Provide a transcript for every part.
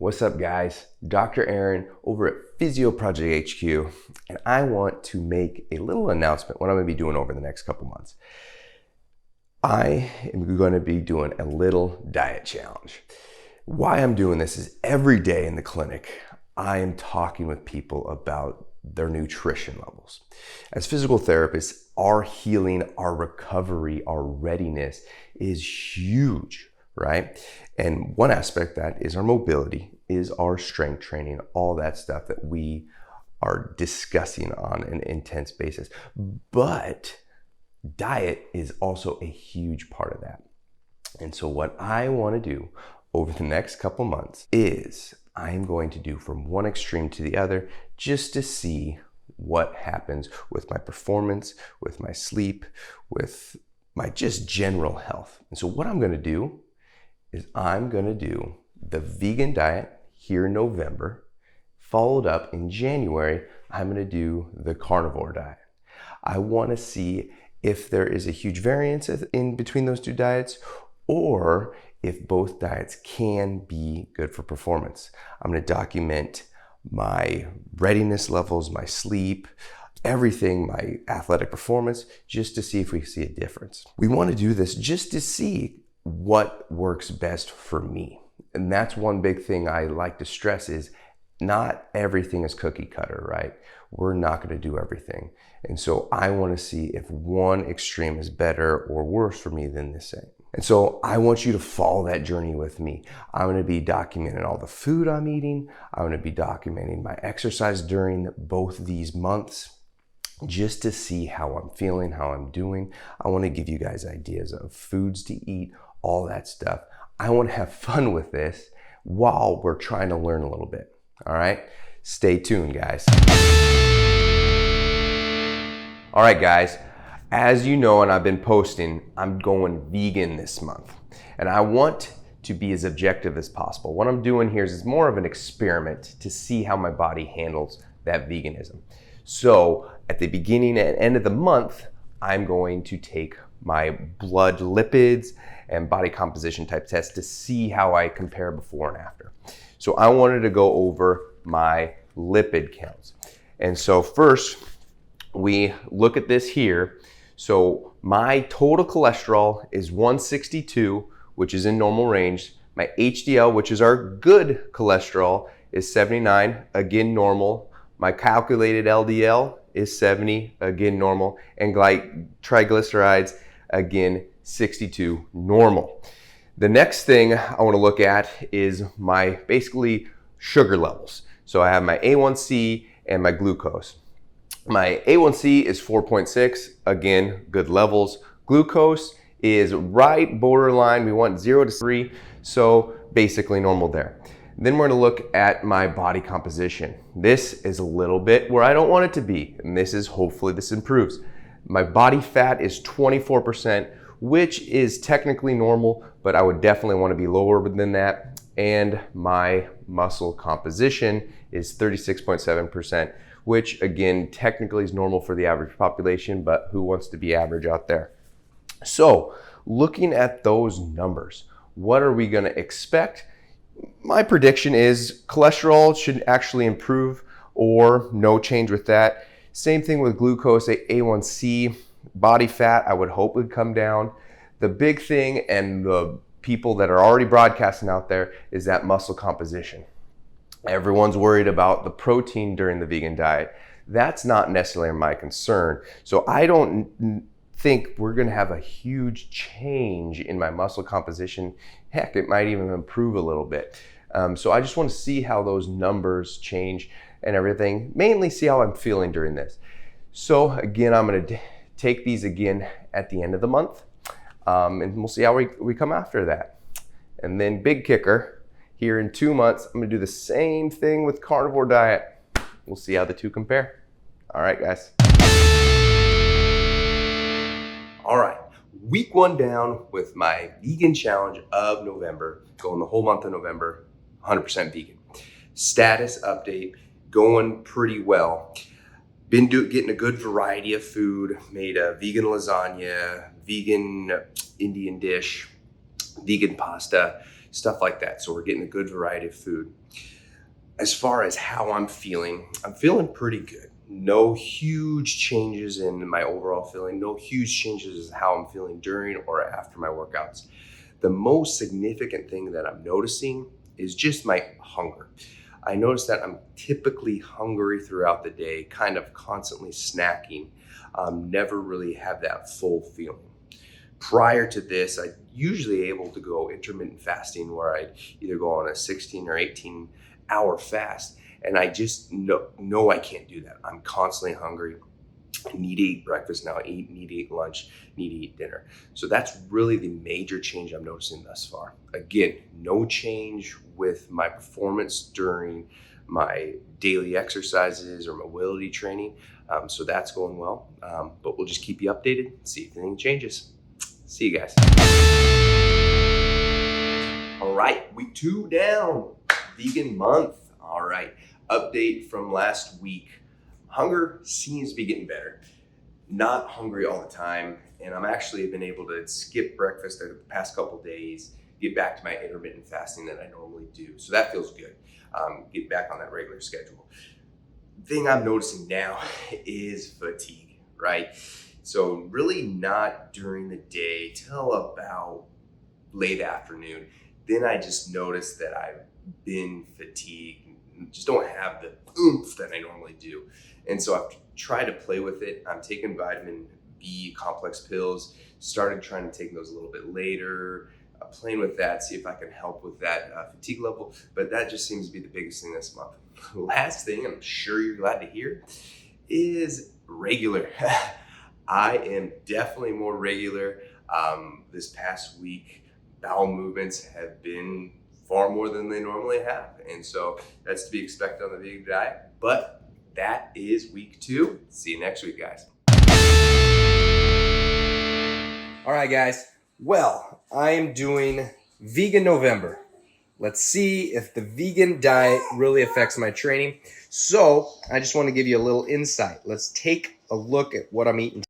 What's up, guys? Dr. Aaron over at Physio Project HQ, and I want to make a little announcement what I'm going to be doing over the next couple months. I am going to be doing a little diet challenge. Why I'm doing this is every day in the clinic, I am talking with people about their nutrition levels. As physical therapists, our healing, our recovery, our readiness is huge, right? And one aspect that is our mobility, is our strength training, all that stuff that we are discussing on an intense basis. But diet is also a huge part of that. And so what I want to do over the next couple months is I'm going to do from one extreme to the other just to see what happens with my performance, with my sleep, with my just general health. And so what I'm going to do is I'm going to do the vegan diet here in November, followed up in January, I'm going to do the carnivore diet. I want to see if there is a huge variance in between those two diets, or if both diets can be good for performance. I'm going to document my readiness levels, my sleep, everything, my athletic performance, just to see if we see a difference. We want to do this just to see what works best for me. And that's one big thing I like to stress is not everything is cookie cutter, right? We're not going to do everything. And so I want to see if one extreme is better or worse for me than the same. And so I want you to follow that journey with me. I'm going to be documenting all the food I'm eating. I'm going to be documenting my exercise during both these months, just to see how I'm feeling, how I'm doing. I want to give you guys ideas of foods to eat, all that stuff. I want to have fun with this while we're trying to learn a little bit. All right, stay tuned, guys. All right, guys, as you know, and I've been posting, I'm going vegan this month, and I want to be as objective as possible. What I'm doing here is more of an experiment to see how my body handles that veganism. So at the beginning and end of the month, I'm going to take my blood lipids and body composition type tests to see how I compare before and after. So I wanted to go over my lipid counts. And so first, we look at this here. So my total cholesterol is 162, which is in normal range. My HDL, which is our good cholesterol, is 79, again normal. My calculated LDL is 70, again normal. And triglycerides, again 62, normal. The next thing I want to look at is my basically sugar levels. So I have my A1C and my glucose. My A1C is 4.6, again, good levels. Glucose is right borderline. We want 0 to 3, so basically normal there. Then we're going to look at my body composition. This is a little bit where I don't want it to be, and hopefully this improves. My body fat is 24%, which is technically normal, but I would definitely want to be lower than that. And my muscle composition is 36.7%, which again, technically is normal for the average population, but who wants to be average out there? So looking at those numbers, what are we going to expect? My prediction is cholesterol should actually improve or no change with that. Same thing with glucose, A1C, body fat, I would hope would come down. The big thing, and the people that are already broadcasting out there, is that muscle composition. Everyone's worried about the protein during the vegan diet. That's not necessarily my concern. So I don't think we're going to have a huge change in my muscle composition. Heck, it might even improve a little bit. So I just want to see how those numbers change and everything, mainly see how I'm feeling during this. So again, I'm going to take these again at the end of the month, and we'll see how we come after that. And then big kicker, here in 2 months, I'm going to do the same thing with carnivore diet. We'll see how the two compare. All right, guys. All right, week 1 down with my vegan challenge of November, going the whole month of November, 100% vegan. Status update, going pretty well. Been getting a good variety of food, made a vegan lasagna, vegan Indian dish, vegan pasta. stuff like that. So we're getting a good variety of food. As far as how I'm feeling pretty good. No huge changes in my overall feeling, no huge changes in how I'm feeling during or after my workouts. The most significant thing that I'm noticing is just my hunger. I notice that I'm typically hungry throughout the day, kind of constantly snacking, never really have that full feeling. Prior to this, I usually able to go intermittent fasting where I'd either go on a 16 or 18 hour fast. And I just know I can't do that. I'm constantly hungry. I need to eat breakfast now. I need to eat lunch, need to eat dinner. So that's really the major change I'm noticing thus far. Again, no change with my performance during my daily exercises or mobility training. So that's going well. But we'll just keep you updated, see if anything changes. See you guys. All right, week 2 down, vegan month. All right, update from last week. Hunger seems to be getting better. Not hungry all the time, and I'm actually been able to skip breakfast the past couple days, get back to my intermittent fasting that I normally do. So that feels good. Get back on that regular schedule. Thing I'm noticing now is fatigue, right? So really not during the day till about late afternoon. Then I just noticed that I've been fatigued, just don't have the oomph that I normally do. And so I've tried to play with it. I'm taking vitamin B complex pills, started trying to take those a little bit later, playing with that, see if I can help with that fatigue level. But that just seems to be the biggest thing this month. Last thing, I'm sure you're glad to hear, is regular. I am definitely more regular. This past week, bowel movements have been far more than they normally have. And so that's to be expected on the vegan diet. But that is week 2. See you next week, guys. All right, guys. Well, I am doing Vegan November. Let's see if the vegan diet really affects my training. So I just want to give you a little insight. Let's take a look at what I'm eating.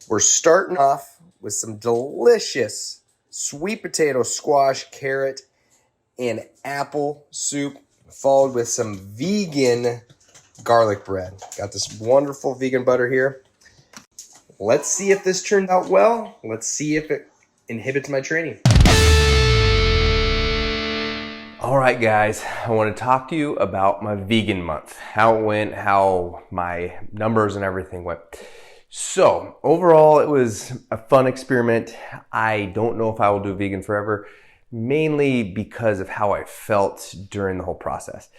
We're starting off with some delicious sweet potato, squash, carrot, and apple soup, followed with some vegan garlic bread. Got this wonderful vegan butter here. Let's see if this turned out well. Let's see if it inhibits my training. All right, guys, I want to talk to you about my vegan month, how it went, how my numbers and everything went. So overall, it was a fun experiment. I don't know if I will do vegan forever, mainly because of how I felt during the whole process.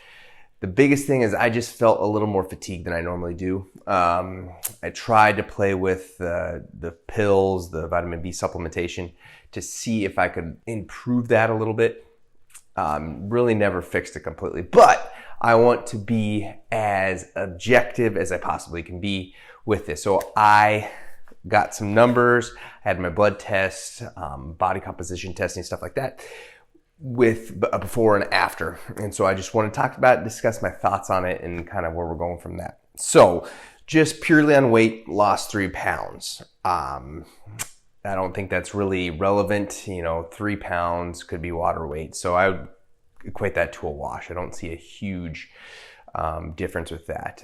The biggest thing is I just felt a little more fatigued than I normally do. I tried to play with the pills, the vitamin B supplementation, to see if I could improve that a little bit. Really never fixed it completely, but I want to be as objective as I possibly can be with this. So I got some numbers, I had my blood tests, body composition testing, stuff like that, with a before and after. And so I just want to talk about it, discuss my thoughts on it, and kind of where we're going from that. So just purely on weight, lost 3 pounds. I don't think that's really relevant. 3 pounds could be water weight. So I would equate that to a wash. I don't see a huge difference with that.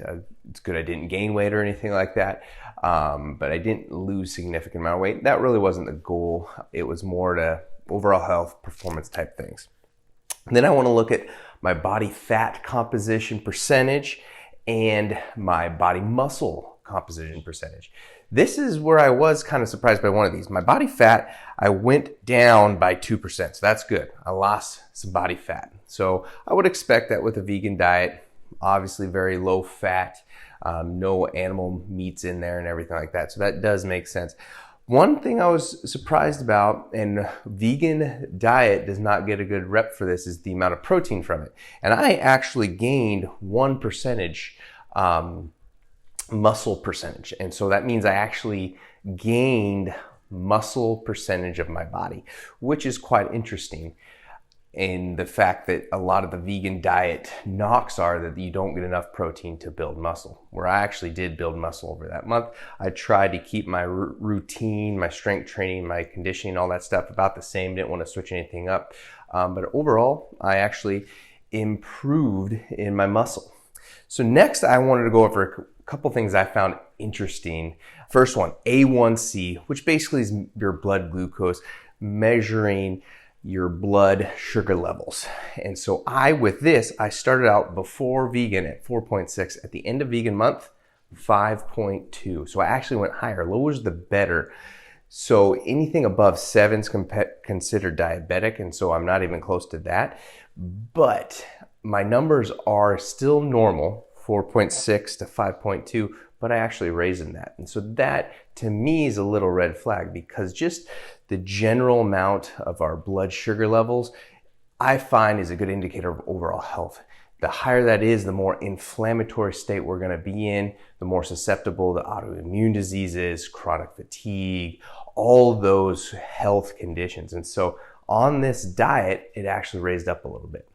It's good I didn't gain weight or anything like that, but I didn't lose significant amount of weight. That really wasn't the goal. It was more to overall health, performance type things. And then I want to look at my body fat composition percentage and my body muscle composition percentage. This is where I was kind of surprised by one of these. My body fat, I went down by 2%, so that's good. I lost some body fat. So I would expect that with a vegan diet, obviously very low fat, no animal meats in there and everything like that. So that does make sense. One thing I was surprised about, and vegan diet does not get a good rep for this, is the amount of protein from it. And I actually gained 1% muscle percentage. And so that means I actually gained muscle percentage of my body, which is quite interesting. And the fact that a lot of the vegan diet knocks are that you don't get enough protein to build muscle, where I actually did build muscle over that month. I tried to keep my routine, my strength training, my conditioning, all that stuff about the same. Didn't want to switch anything up. But overall, I actually improved in my muscle. So next, I wanted to go over a couple things I found interesting. First one, A1C, which basically is your blood glucose, measuring your blood sugar levels. And so with this, I started out before vegan at 4.6. At the end of vegan month, 5.2. So I actually went higher. Lower is the better. So anything above 7 is considered diabetic, and so I'm not even close to that. But my numbers are still normal, 4.6 to 5.2, but I actually raised in that. And so that, to me, is a little red flag, because just the general amount of our blood sugar levels, I find, is a good indicator of overall health. The higher that is, the more inflammatory state we're going to be in, the more susceptible to autoimmune diseases, chronic fatigue, all those health conditions. And so on this diet, it actually raised up a little bit.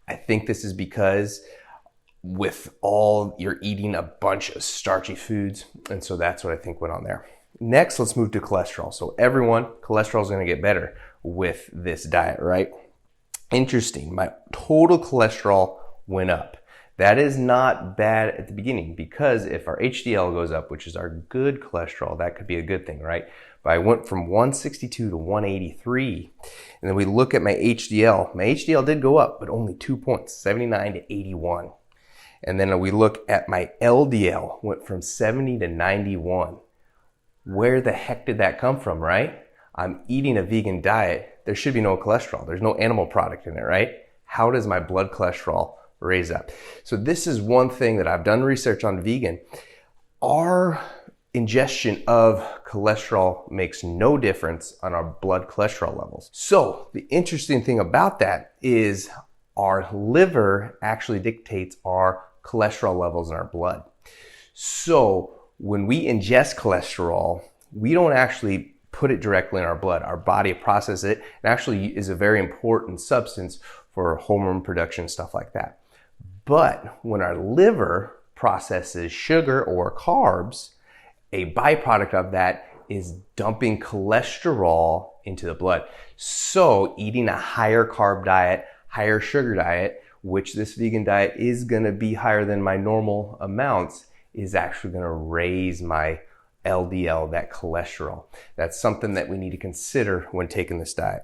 I think this is because you're eating a bunch of starchy foods, and so that's what I think went on there. Next, let's move to cholesterol. So everyone, cholesterol is going to get better with this diet, right? Interesting. My total cholesterol went up. That is not bad at the beginning, because if our HDL goes up, which is our good cholesterol, that could be a good thing, right? But I went from 162 to 183. And then we look at my HDL. My HDL did go up, but only 2 points, 79 to 81. And then we look at my LDL, went from 70 to 91. Where the heck did that come from, right? I'm eating a vegan diet. There should be no cholesterol. There's no animal product in it, right? How does my blood cholesterol raise up? So this is one thing that I've done research on vegan. Our ingestion of cholesterol makes no difference on our blood cholesterol levels. So the interesting thing about that is our liver actually dictates our cholesterol levels in our blood. So when we ingest cholesterol, we don't actually put it directly in our blood. Our body processes it, and actually is a very important substance for hormone production, stuff like that. But when our liver processes sugar or carbs, a byproduct of that is dumping cholesterol into the blood. So eating a higher carb diet, higher sugar diet, which this vegan diet is going to be higher than my normal amounts, is actually going to raise my LDL, that cholesterol. That's something that we need to consider when taking this diet.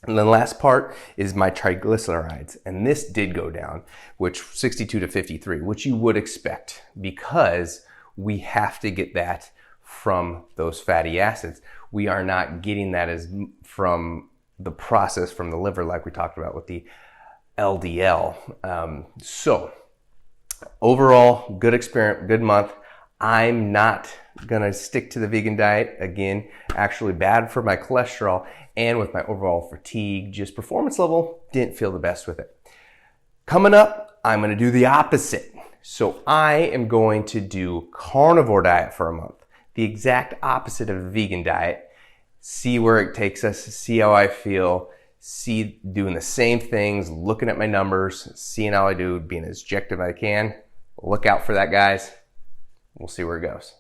And the last part is my triglycerides. And this did go down, which 62 to 53, which you would expect, because we have to get that from those fatty acids. We are not getting that as from the process from the liver, like we talked about with the LDL. So overall, good experiment, good month. I'm not gonna stick to the vegan diet. Again, actually bad for my cholesterol, and with my overall fatigue, just performance level, didn't feel the best with it. Coming up, I'm gonna do the opposite. So I am going to do carnivore diet for a month, the exact opposite of a vegan diet. See where it takes us, see how I feel, see doing the same things, looking at my numbers, seeing how I do, being as objective as I can. Look out for that, guys. We'll see where it goes.